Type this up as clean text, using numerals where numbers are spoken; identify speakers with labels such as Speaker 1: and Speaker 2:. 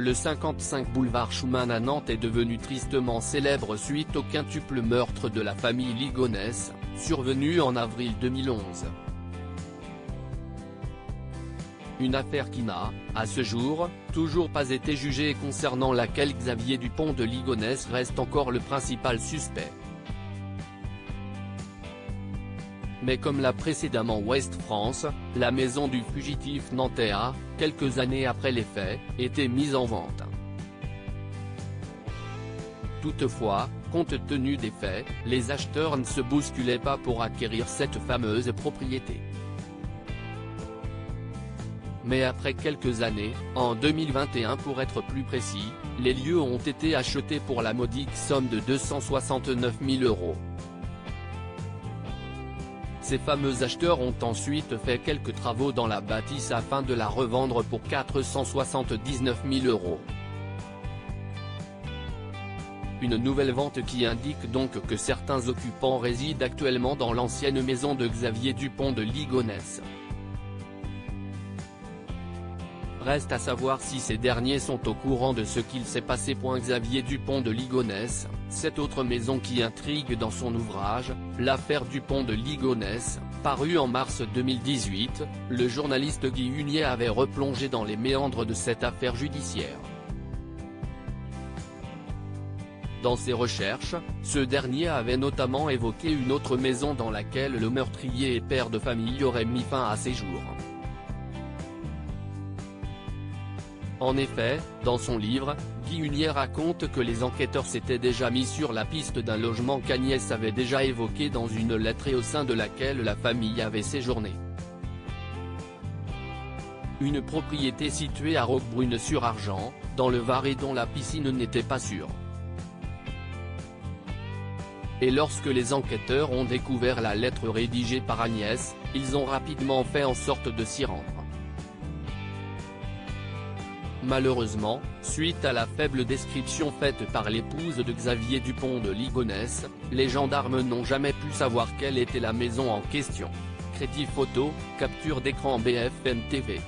Speaker 1: Le 55 boulevard Schumann à Nantes est devenu tristement célèbre suite au quintuple meurtre de la famille Ligonnès, survenu en avril 2011. Une affaire qui n'a, à ce jour, toujours pas été jugée et concernant laquelle Xavier Dupont de Ligonnès reste encore le principal suspect. Mais comme l'a précédemment Ouest France, la maison du fugitif nantais a, quelques années après les faits, été mise en vente. Toutefois, compte tenu des faits, les acheteurs ne se bousculaient pas pour acquérir cette fameuse propriété. Mais après quelques années, en 2021 pour être plus précis, les lieux ont été achetés pour la modique somme de 269 000 €. Ces fameux acheteurs ont ensuite fait quelques travaux dans la bâtisse afin de la revendre pour 479 000 €. Une nouvelle vente qui indique donc que certains occupants résident actuellement dans l'ancienne maison de Xavier Dupont de Ligonnès. Reste à savoir si ces derniers sont au courant de ce qu'il s'est passé. Xavier Dupont de Ligonnès, cette autre maison qui intrigue dans son ouvrage, l'affaire Dupont de Ligonnès, paru en mars 2018, le journaliste Guy Hunier avait replongé dans les méandres de cette affaire judiciaire. Dans ses recherches, ce dernier avait notamment évoqué une autre maison dans laquelle le meurtrier et père de famille aurait mis fin à ses jours. En effet, dans son livre, Guy Hunier raconte que les enquêteurs s'étaient déjà mis sur la piste d'un logement qu'Agnès avait déjà évoqué dans une lettre et au sein de laquelle la famille avait séjourné. Une propriété située à Roquebrune-sur-Argens, dans le Var et dont la piscine n'était pas sûre. Et lorsque les enquêteurs ont découvert la lettre rédigée par Agnès, ils ont rapidement fait en sorte de s'y rendre. Malheureusement, suite à la faible description faite par l'épouse de Xavier Dupont de Ligonnès, les gendarmes n'ont jamais pu savoir quelle était la maison en question. Crédit photo, capture d'écran BFM TV.